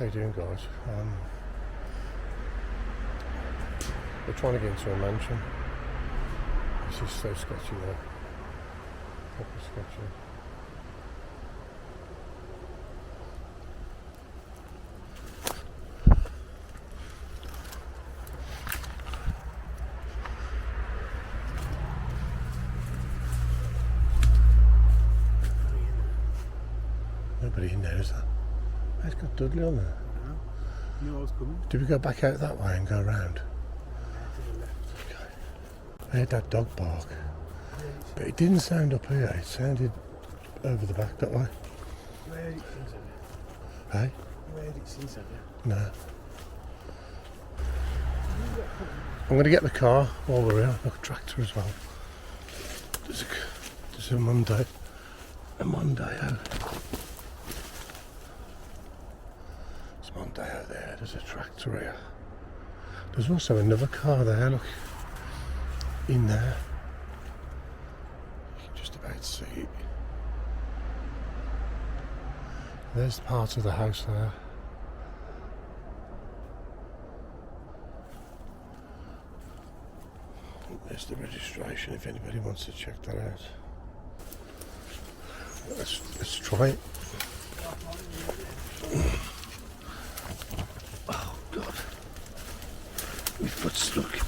How you doing, guys? We're trying to get into a mansion. This is so sketchy though. Proper sketchy. Nobody in there, is there? It's got Dudley on there. No. You knew I was coming? Did we go back out that way and go around? To the left. Okay. I heard that dog bark. But it didn't sound up here, it sounded over the back that way. Where had it since, have you? Hey? Where had it since, have you? No. I'm going to get the car while we're here. Look, a tractor as well. There's a Monday. A Monday out. There's a Monday out there. There's a tractor here. There's also another car there, look. In there. You can just about see it. There's part of the house there. There's the registration if anybody wants to check that out. Let's try it. Oh God. My foot's stuck.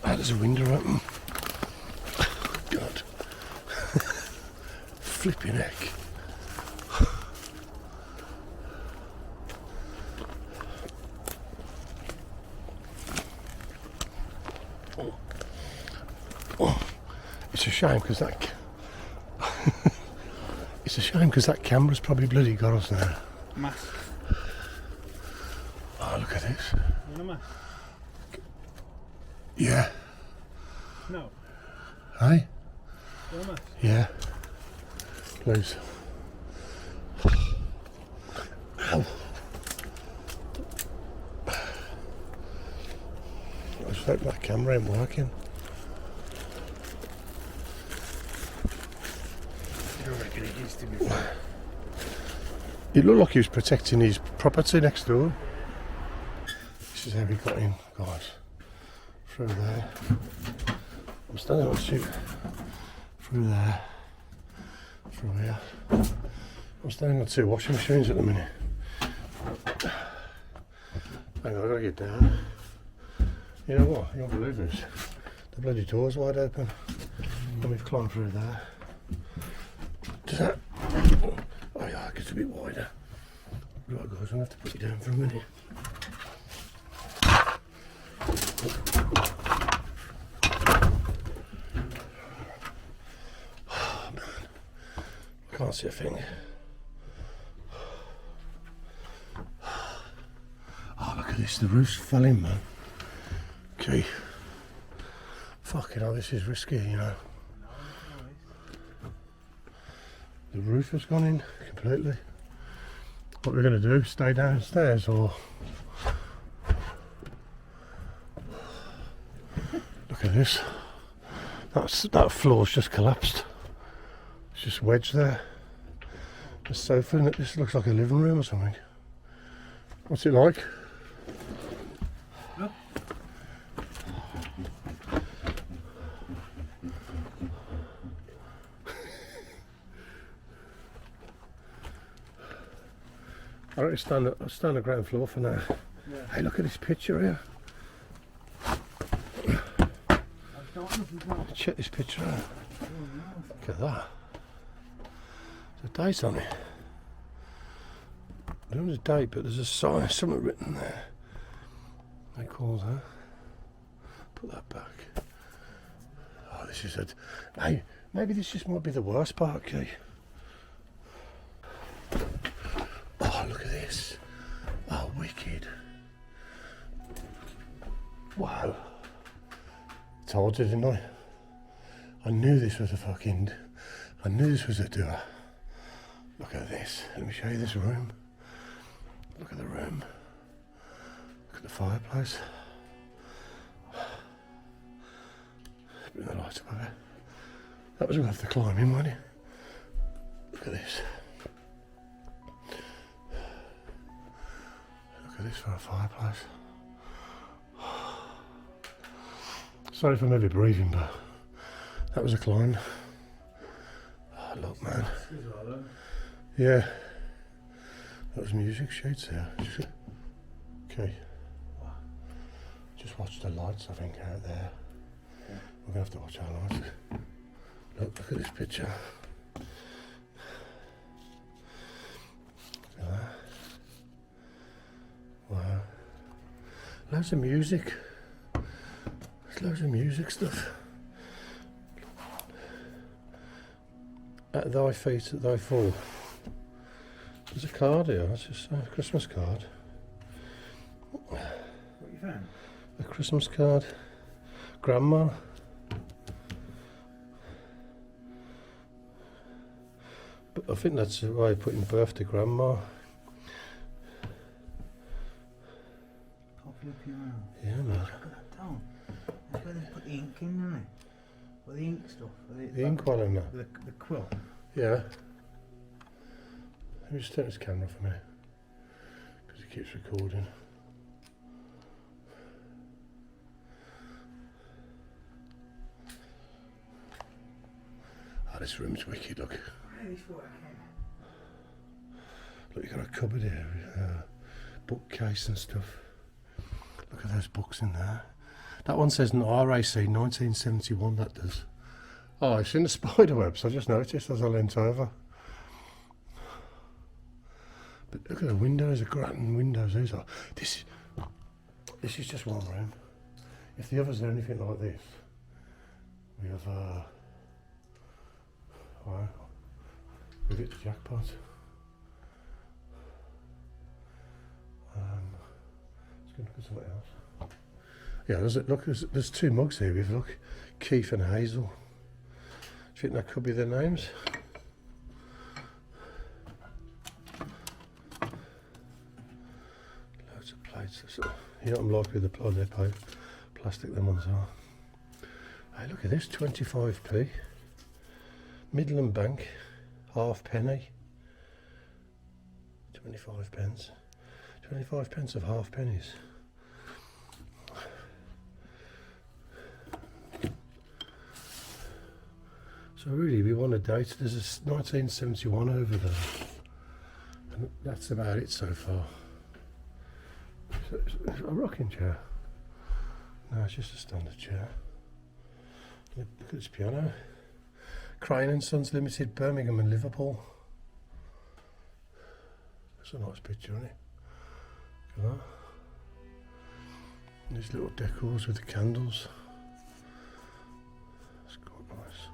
How does a window open? God. Flipping heck. It's a shame because that it's a shame because that camera's probably bloody got us now. Mask. Oh, look at this. You want a mask? Yeah. No. Hey? You want a mask? Yeah. Please. Ow. I just hope that camera ain't working. I reckon it used to be. It looked like he was protecting his property next door. This is how we got in, guys. Through there. I'm standing on the shoot. Through there. Through here. I'm standing on 2 washing machines at the minute. Hang on, I gotta get down. You know what? You won't believe this. The bloody door's wide open. And we've climbed through there. Does that? Oh yeah, it gets a bit wider. Right guys, I'm gonna have to put you down for a minute. Oh man, I can't see a thing. Oh look at this, the roof's fell in, man. Okay. Fucking hell, this is risky, you know. The roof has gone in completely. What we're going to do, stay downstairs or... Look at this. That floor's just collapsed. It's just wedged there. The sofa in it, this looks like a living room or something. What's it like? Huh? I don't stand on the ground floor for now. Yeah. Hey, look at this picture here. Check this picture out. Look at that. There's a date on it. There was a date, but there's a sign, something written there. They call that. Put that back. Oh, this is a. Hey, maybe this just might be the worst part, Key. Oh, look at this. Oh, wicked. Wow. Told you, didn't I? I knew this was a fucking... I knew this was a doer. Look at this. Let me show you this room. Look at the room. Look at the fireplace. Bring the lights up over. That was worth the climbing, wasn't it? Look at this. Look at this for a fireplace. Sorry if I'm heavy breathing, but that was a climb. Oh, look, man. Yeah. That was music shades there. Okay. Just watch the lights, I think, out there. We're going to have to watch our lights. Look at this picture. Look at that. Wow. Loads of music. There's loads of music stuff. At thy feet, at thy fall. There's a card here. It's just a Christmas card. What you found? A Christmas card. Grandma. But I think that's the way of putting birthday grandma. Can't flip you around. Yeah, man. Look at that down. That's where they put the ink in, isn't it? Or the ink stuff. The ink one in there. The quill. Yeah. Let me just turn this camera for me. Because it keeps recording. Oh, this room's wicked, look. Look, you've got a cupboard here, bookcase and stuff. Look at those books in there. That one says an RAC 1971, that does. Oh, it's in the spider webs, I just noticed as I leant over. But look at the windows, the grand windows these are. This is just one room. If the others are anything like this, we have wow, we've hit the jackpot. Let's go look at something else. Yeah, there's two mugs here with, look, Keith and Hazel. Do you think that could be their names? Loads of plates. You know what I'm like with the plastic them ones are. Hey, look at this, 25p. Midland Bank, half penny. 25 pence. 25 pence of half pennies. So really we want a date. There's a 1971 over there. And that's about it so far. So it's a rocking chair. No, it's just a standard chair. Look at this piano. Crane and Sons Limited, Birmingham and Liverpool. That's a nice picture, isn't it? Look at that. And these little decors with the candles. That's quite nice.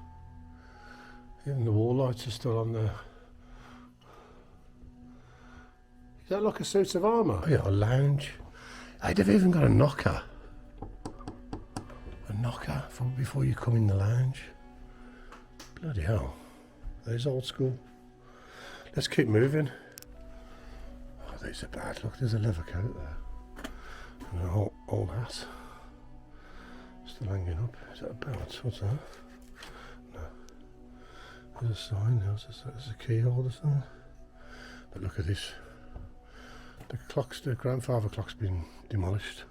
Even the wall lights are still on there. Is that like a suit of armour? Oh yeah, a lounge. Hey, they've even got a knocker. A knocker for before you come in the lounge. Bloody hell. That is old school. Let's keep moving. Oh, these are bad. Look, there's a leather coat there. And an old hat. Still hanging up. Is that a belt? What's that? No. There's a sign. There's a key holder somewhere. But look at this. The grandfather clock's been demolished.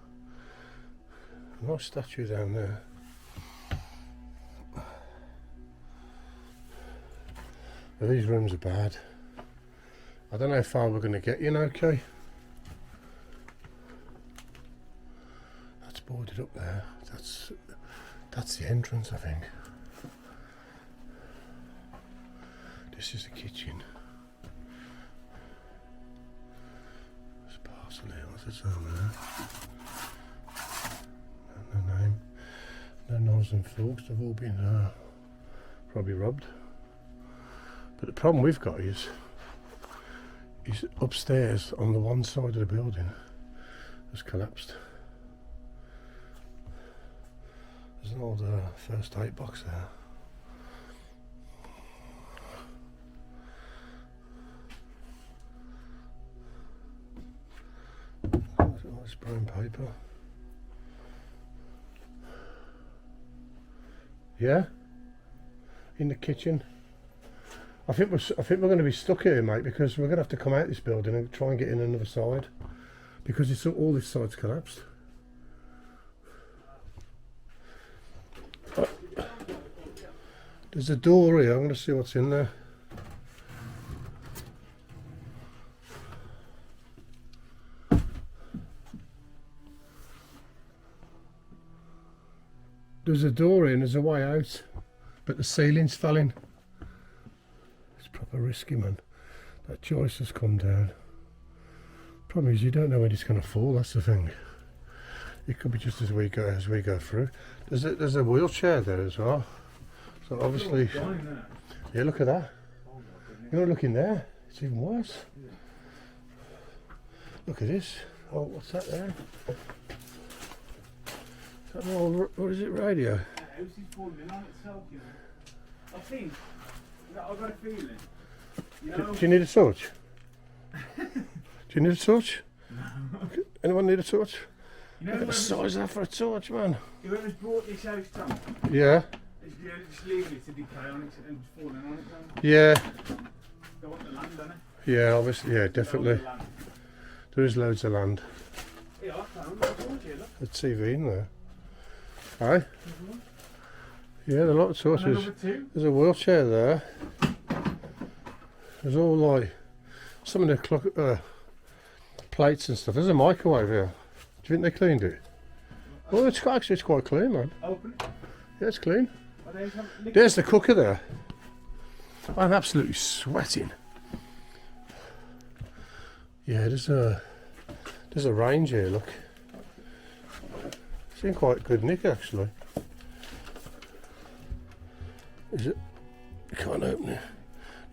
A nice statue down there. But these rooms are bad. I don't know how far we're going to get, you know, okay? That's boarded up there. That's the entrance, I think. This is the kitchen. There's a parcel here. What's this over there? No name. No knives and forks. They've all been probably robbed. But the problem we've got is upstairs on the one side of the building has collapsed. There's an old first aid box there. Nice brown paper. Yeah? In the kitchen. I think we're going to be stuck here, mate, because we're going to have to come out this building and try and get in another side, because it's all this side's collapsed. There's a door here. I'm going to see what's in there. There's a door in, there's a way out, but the ceiling's falling. It's proper risky, man. That joist has come down. Problem is, you don't know when it's going to fall. That's the thing. It could be just as we go through. There's a wheelchair there as well. So obviously, yeah. Look at that. You know, look in there. It's even worse. Look at this. Oh, what's that there? Is that an old, what is it, radio? The house is falling in on itself, you know. I think that I've got a feeling. You know, do you need a torch? Do you need a torch? No. Anyone need a torch? You know, Look at the size of that for a torch, man. Whoever's brought this house down, Yeah. is just leaving it to decay on it and falling on it down. Yeah. They want the land, don't Yeah, obviously. Yeah, they? definitely. They want the land. There is loads of land. Yeah, I found it. I told you, look. A TV in there. Aye. Yeah, there are a lot of torches. And another two. There's a wheelchair there. There's all like some of the clock plates and stuff. There's a microwave here. Do you think they cleaned it? Well, actually it's quite clean, man. Open it. Yeah, it's clean. Are they some liquid? There's the cooker there. I'm absolutely sweating. Yeah, there's a range here. Look, it's in quite good nick actually. Is it? I can't open it.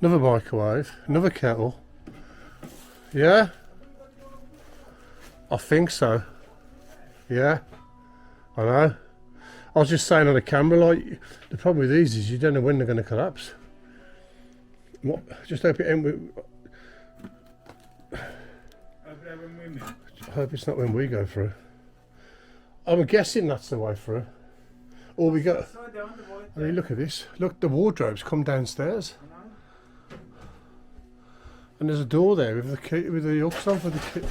Another microwave, another kettle. Yeah, I think so. Yeah, I know. I was just saying on the camera, like, the problem with these is you don't know when they're going to collapse. What? Just hope it ain't. I hope it's not when we go through. I'm guessing that's the way through. Or we go. I mean, look at this. Look, the wardrobe's come downstairs. And there's a door there with the key, with the hooks on for the key,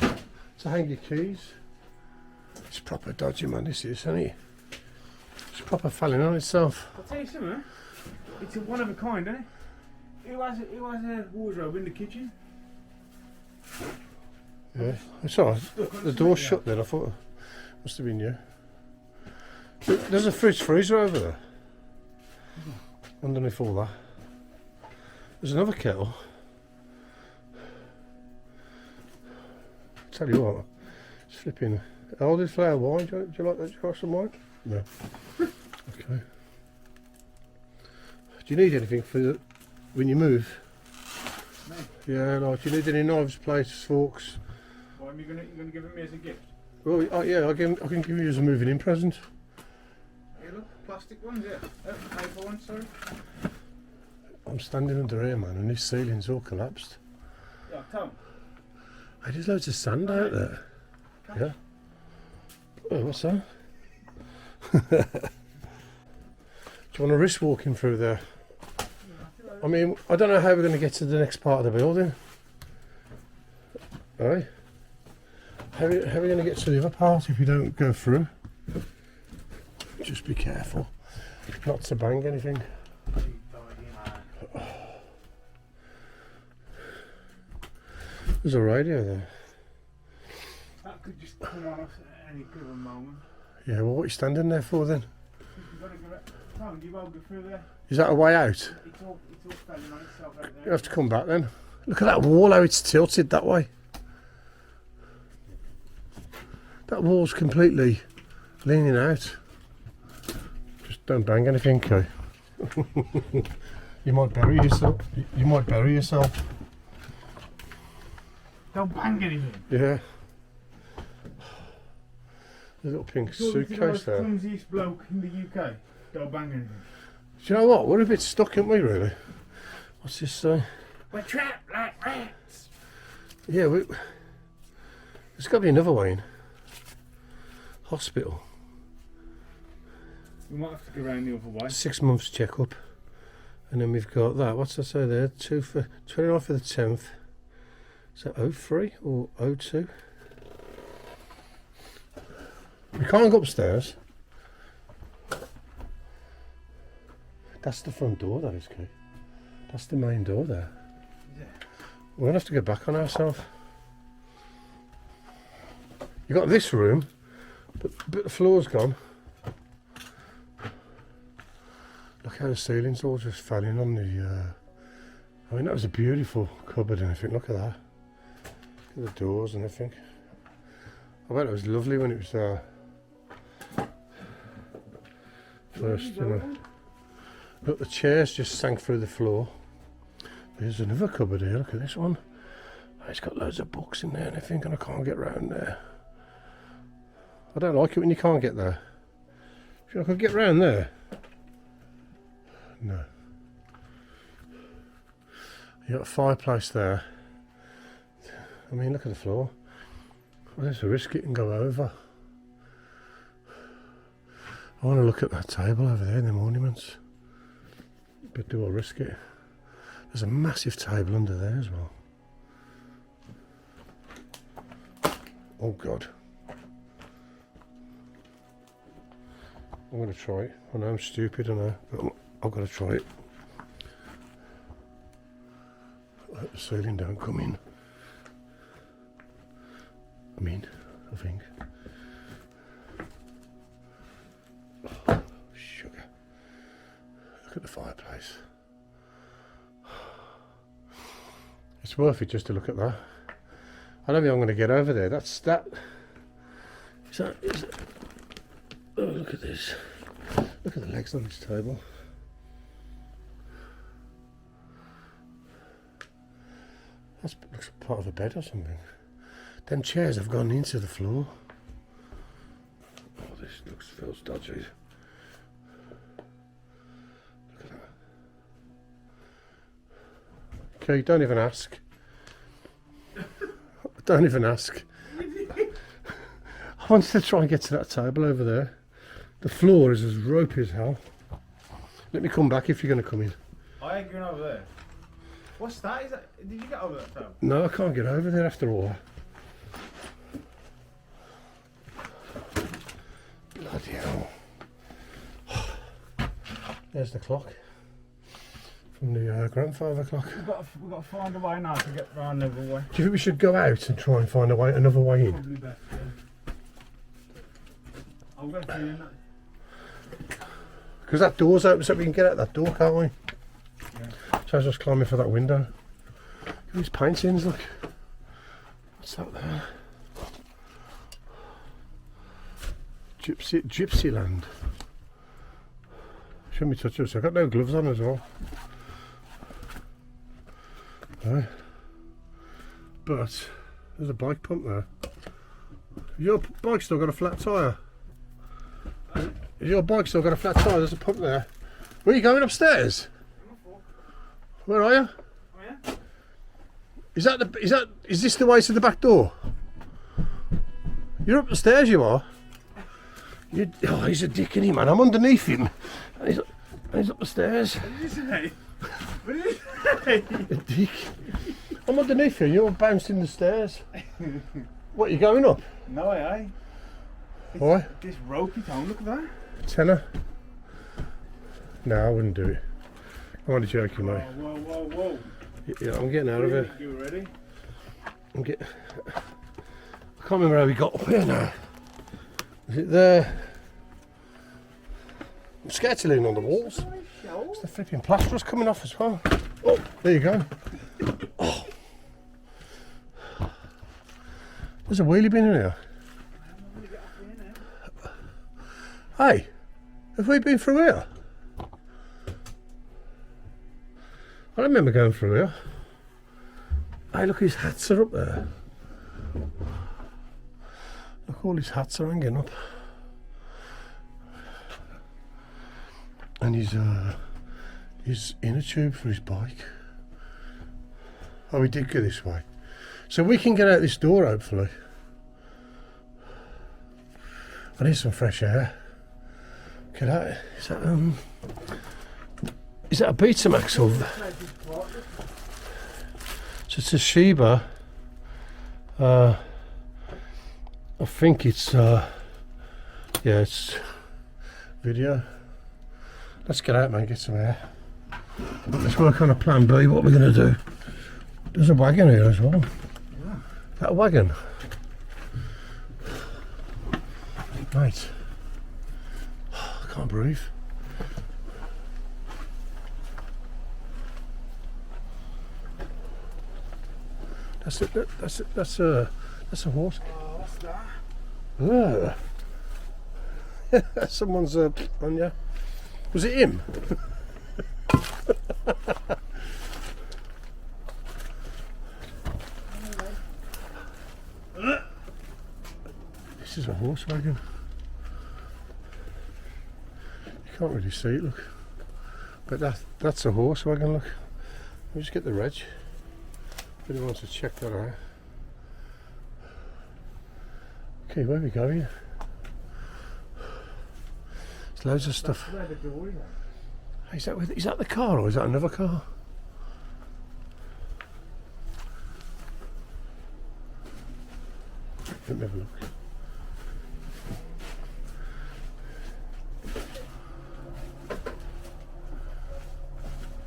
to hang your keys. It's proper dodgy, man. This is, isn't it? It's proper falling on itself. I'll tell you something. It's a one of a kind, isn't it? Who has a wardrobe in the kitchen? Yeah, it's alright. The door's shut then. I thought it must have been you. There's a fridge freezer over there. Underneath all that. There's another kettle. Tell you what, it's flipping. Old is flower wine. Do you like that? Do you like some wine? No. Okay. Do you need anything for when you move? No. Yeah, like, do you need any knives, plates, forks? Why are you gonna give it me as a gift? Well, yeah, I can give you as a moving in present. Here, look, plastic ones, yeah. Paper ones, sorry. I'm standing under here, man, and this ceiling's all collapsed. Yeah, Tom. Hey, there's loads of sand out there. Yeah. Oh, what's that? Do you want to risk walking through there? I mean, I don't know how we're going to get to the next part of the building. Alright. How are we going to get to the other part if we don't go through? Just be careful not to bang anything. There's a radio there. That could just come on us at any given moment. Yeah, well, what are you standing there for then? You've got to go. Tom, you won't go through there. Is that a way out? It's all standing on itself out You there. have to come back then. Look at that wall, how it's tilted that way. That wall's completely leaning out. Just don't bang anything, okay? You might bury yourself. You might bury yourself. Don't bang anything. Yeah. The little pink suitcase there. Do Clumsiest bloke in the UK. Don't bang anything. you know what? We're a bit stuck, aren't we, really? What's this say? We're trapped like rats. Yeah, there's got to be another way in. Hospital. We might have to go round the other way. 6 months check-up. And then we've got that. What's that say there? 2 for 29 for the 10th. Is that 03 or 02? We can't go upstairs. That's the front door, that is, Kate. That's the main door there. Yeah. We're going to have to get back on ourselves. You got this room, but the floor's gone. Look how the ceiling's all just falling on the... I mean, that was a beautiful cupboard and everything. Look at that. Look at the doors and everything. I bet it was lovely when it was first, you know. Look, the chairs just sank through the floor. There's another cupboard here. Look at this one. Oh, it's got loads of books in there and everything, and I can't get round there. I don't like it when you can't get there. If I could get round there. No. You got a fireplace there. I mean, look at the floor. Well, there's a risk it can go over. I want to look at that table over there in the monuments. But do I risk it? There's a massive table under there as well. Oh God. I'm going to try it. I know I'm stupid, I know, but I've got to try it. I hope the ceiling don't come in. I think. Oh, sugar. Look at the fireplace. It's worth it just to look at that. I don't think I'm going to get over there. Is that... Oh, look at this. Look at the legs on this table. That looks like part of a bed or something. Them chairs have gone into the floor. Oh, this feels dodgy. Look at that. Okay, don't even ask. Don't even ask. I wanted to try and get to that table over there. The floor is as ropey as hell. Let me come back if you're going to come in. I ain't going over there. What's that? Is that? Did you get over that table? No, I can't get over there after all. Bloody hell. There's the clock. From the grandfather clock. We've got to find a way now to get round another way. Do you think we should go out and try and find another way in? Probably best, yeah. I'll go through in that. Because that door's open so we can get out that door, can't we? Yeah. So I was just climbing for that window. These paintings, look. What's that there? Gypsy land. Shouldn't be touching this. I've got no gloves on as well. Right. But there's a bike pump there. Has your bike still got a flat tyre? Has your bike still got a flat tyre? There's a pump there. Where are you going, upstairs? Where are you? Oh yeah? Is this the way to the back door? You're up the stairs, you are. Oh, he's a dick, isn't he, man? I'm underneath him. And he's up the stairs. What did you say? What did you say? A dick. I'm underneath you. You're bouncing the stairs. What, you going up? No, I. Why? This ropey tone, look at that. Tenner? No, I wouldn't do it. I'm only joking, mate. Whoa. Yeah, I'm getting out of it. You ready? I can't remember how we got up here now. Is it there? I'm scared to lean on the walls. It's the flipping plaster's coming off as well. Oh, there you go. Oh. There's a wheelie bin in here. Hey, have we been through here? I remember going through here. Hey, look, his hats are up there. Look, all his hats are hanging up. And his inner tube for his bike. Oh, we did go this way. So we can get out this door, hopefully. I need some fresh air. Look at that. Is that Is that a Betamax or? So it's a Sheba. I think it's yeah, it's video. Let's get out, man, get some air. Let's work on a plan B, what we're going to do. There's a wagon here as well. Yeah. Is that a wagon? Right. I can't breathe. That's it. That's a horse. Oh, what's that? Someone's on you. Was it him? This is a horse wagon. You can't really see it, look. But that's a horse wagon, look. Let me just get the reg. If anyone wants to check that out. Okay, where are we going? There's loads of stuff. Is that the car or is that another car? Let me have a look.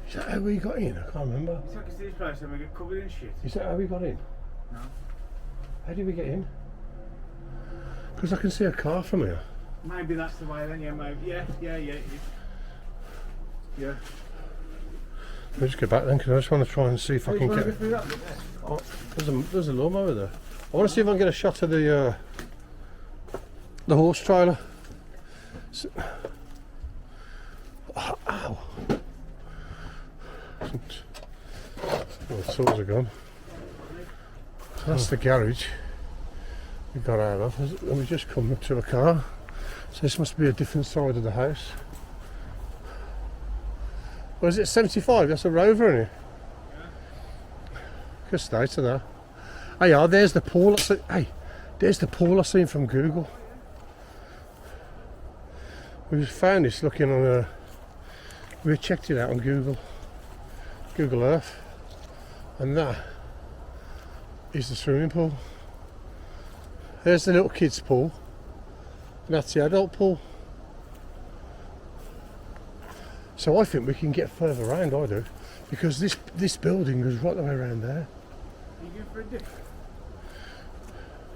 Is that how we got in? I can't remember. It's like a stage place and we get covered in shit. Is that how we got in? No. How did we get in? Because I can see a car from here. Maybe that's the way then, yeah, maybe. Yeah. Let me just get back then, because I just want to try and see if I can get. Go through that bit there? Oh, there's a lawnmower there. I want to see if I can get a shot of the horse trailer. So, ow! Well, the tools are gone. So that's the garage we got out of, and we just come up to a car. So this must be a different side of the house. Or is it 75? That's a Rover, isn't it? Yeah. Good state to that. Oh yeah, there's the pool. Hey, there's the pool I seen from Google. We found this looking on we checked it out on Google Earth, and that is the swimming pool. There's the little kids pool, and that's the adult pool. So I think we can get further around, I do, because this building goes right the way around there. Are you going for a dip?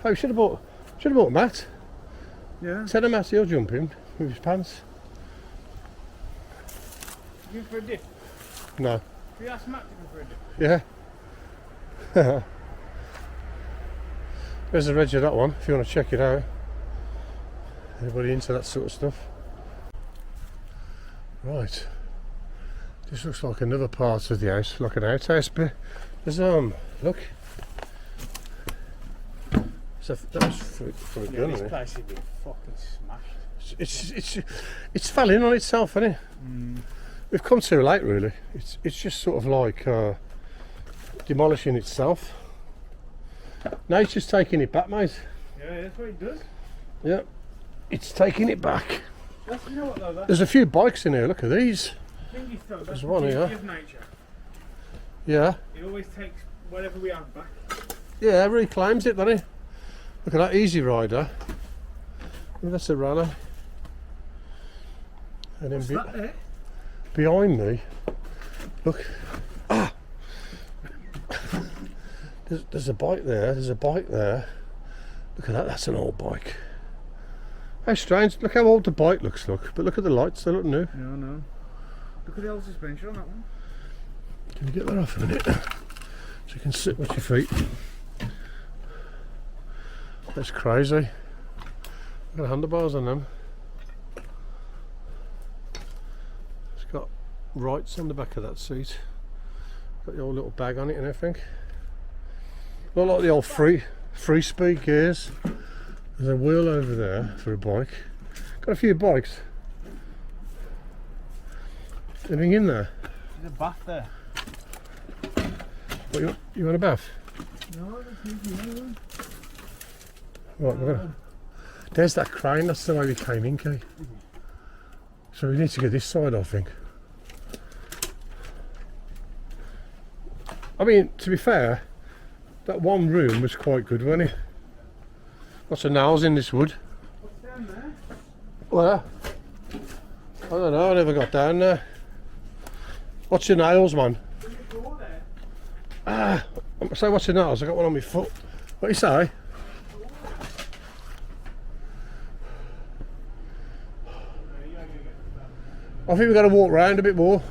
Oh, should have bought Matt. Yeah. Tell him Matt he'll jump in with his pants. You going for a dip? No. Can you ask Matt to go for a dip? Yeah. There's the reg of that one if you want to check it out. Anybody into that sort of stuff? Right. This looks like another part of the house, like an outhouse bit. There's look. That was for a gun, This isn't it? place would be fucking smashed. It's fell in on itself, isn't it? Mm. We've come too late, really. It's just sort of like demolishing itself. Nature's taking it back, mate. Yeah, that's what it does. Yeah, it's taking it back. You know what though? There's a few bikes in here. Look at these. That's There's the one beauty here. of nature. Yeah. It always takes whatever we have back. Yeah, reclaims it, doesn't he? Look at that Easy Rider. That's a rally. And then What's that there? behind me, look. Ah! There's a bike there. There's a bike there. Look at that. That's an old bike. How strange. Look how old the bike looks. Look, but look at the lights. They look new. No. Look at the old suspension on that one. Can you get that off a minute? So you can sit with your feet. That's crazy. Look at the handlebars on them. It's got rights on the back of that seat. Got the old little bag on it and everything. Not like the old free speed gears. There's a wheel over there for a bike. Got a few bikes. Anything in there? There's a bath there. What, you want a bath? No, that's easy. Right, we're gonna. There's that crane. That's the way we came in, Kay. So we need to get this side, I think. I mean, to be fair, that one room was quite good, wasn't it? Lots of nails in this wood. What's down there? Where? I don't know, I never got down there. What's your nails, man? There's a door there. Ah, say what's your nails? I got one on my foot. What do you say? I think we've got to walk round a bit more.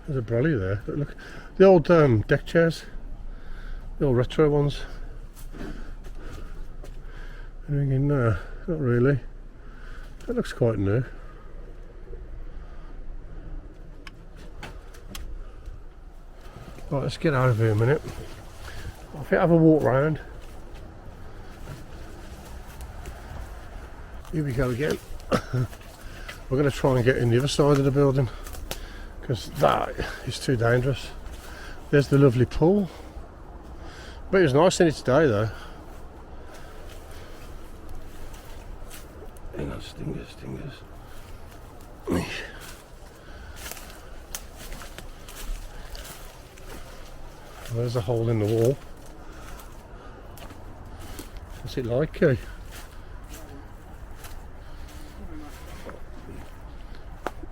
There's a brolly there. Look, the old deck chairs, the old retro ones. Anything in there? Not really. That looks quite new. Right, let's get out of here a minute. I think I'll have a walk round. Here we go again. We're going to try and get in the other side of the building because that is too dangerous. There's the lovely pool. But it was nice in it today though. Hang on, stingers. There's a hole in the wall. What's it like, Kay?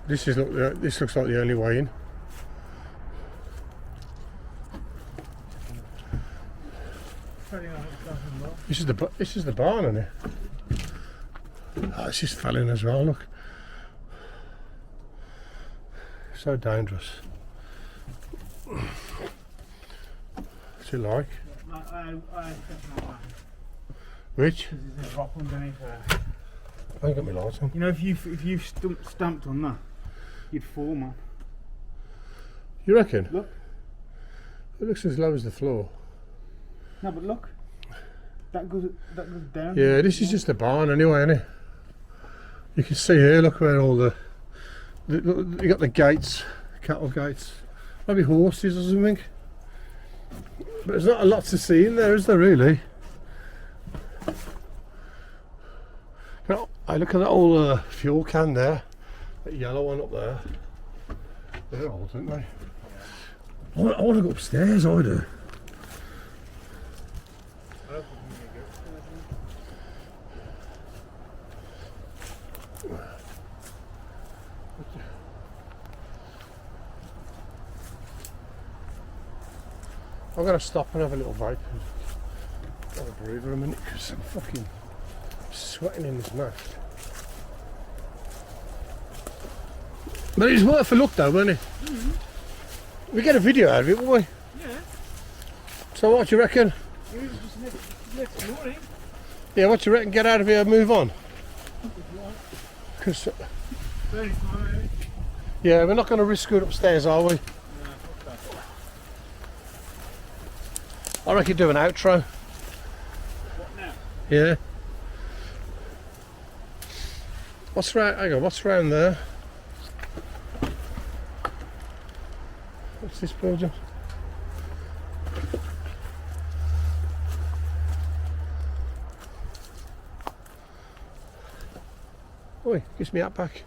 This looks like the only way in. This is the barn, isn't it? Oh, it's just fell in as well. Look, so dangerous. What's it like? Which? There's a drop underneath there. I ain't got my lights on. You know, if you stamped on that, you'd fall, man. You reckon? Look. It looks as low as the floor. No, but look. That goes down. Yeah, this is just a barn anyway, isn't it? You can see here, look where all the you got the gates, cattle gates, maybe horses or something. But there's not a lot to see in there, is there really? I look at that old fuel can there, that yellow one up there. They're old, aren't they? I want to go upstairs, I do. I'm going to stop and have a little vape and have a breather a minute because I'm fucking sweating in this mask. But it's worth a look though, wasn't it? Mm-hmm. We get a video out of it, won't we? Yeah. So what do you reckon? It was just next morning. Yeah, what do you reckon? Get out of here and move on? Cause, yeah, we're not going to risk going upstairs, are we? I reckon do an outro. What now? Yeah. What's round? Hang on. What's round there? What's this building? Oi, gives me that back.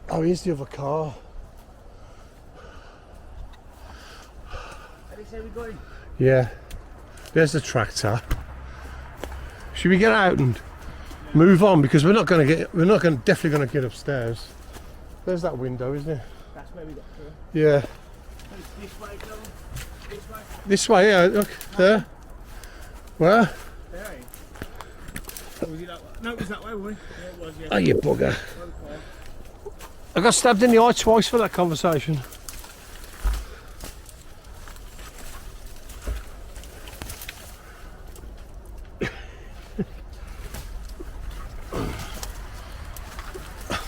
Oh, here's the other car. Where we going? Yeah, there's the tractor. Should we get out and move on because we're definitely going to get upstairs. There's that window, isn't it? That's where we got to. Yeah. This way, Phil. This way. This way, yeah. Look there. Where? There. Was it that way? No, it was that way, wasn't it? Yeah, it was. Yeah. Oh, you bugger! I got stabbed in the eye twice for that conversation.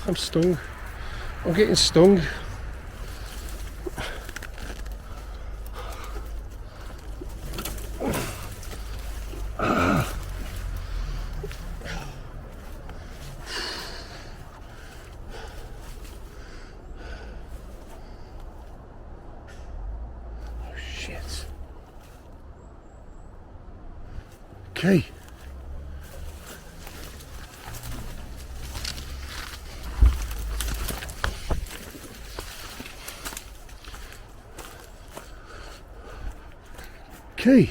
I'm stung. I'm getting stung. Oh shit. Okay. Key.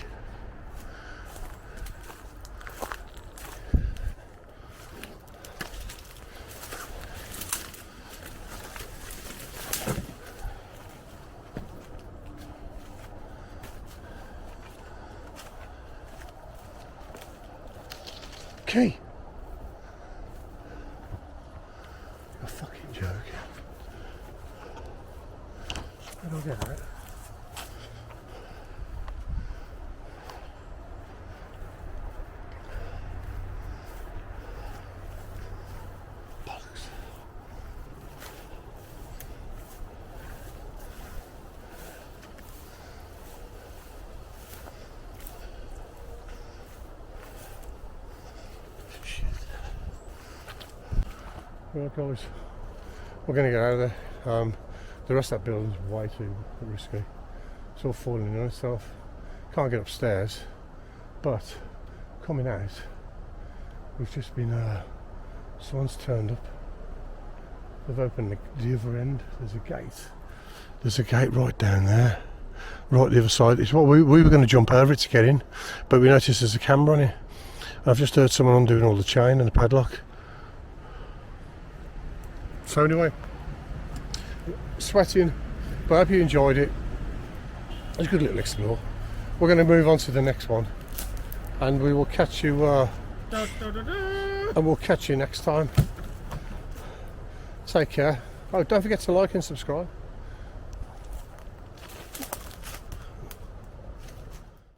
Key. You're fucking joking. Where do I get it? Bollocks. Shit. Right guys, we're going to get out of there. The rest of that building's way too risky. It's all falling in on itself. Can't get upstairs, but coming out, we've just been, someone's turned up. They've opened the other end. There's a gate. There's a gate right down there, right the other side. It's what we were going to jump over it to get in, but we noticed there's a camera on it. I've just heard someone undoing all the chain and the padlock. So anyway, sweating, but I hope you enjoyed it. It's a good little explore. We're going to move on to the next one, and we will catch you. And we'll catch you next time. Take care. Oh, don't forget to like and subscribe.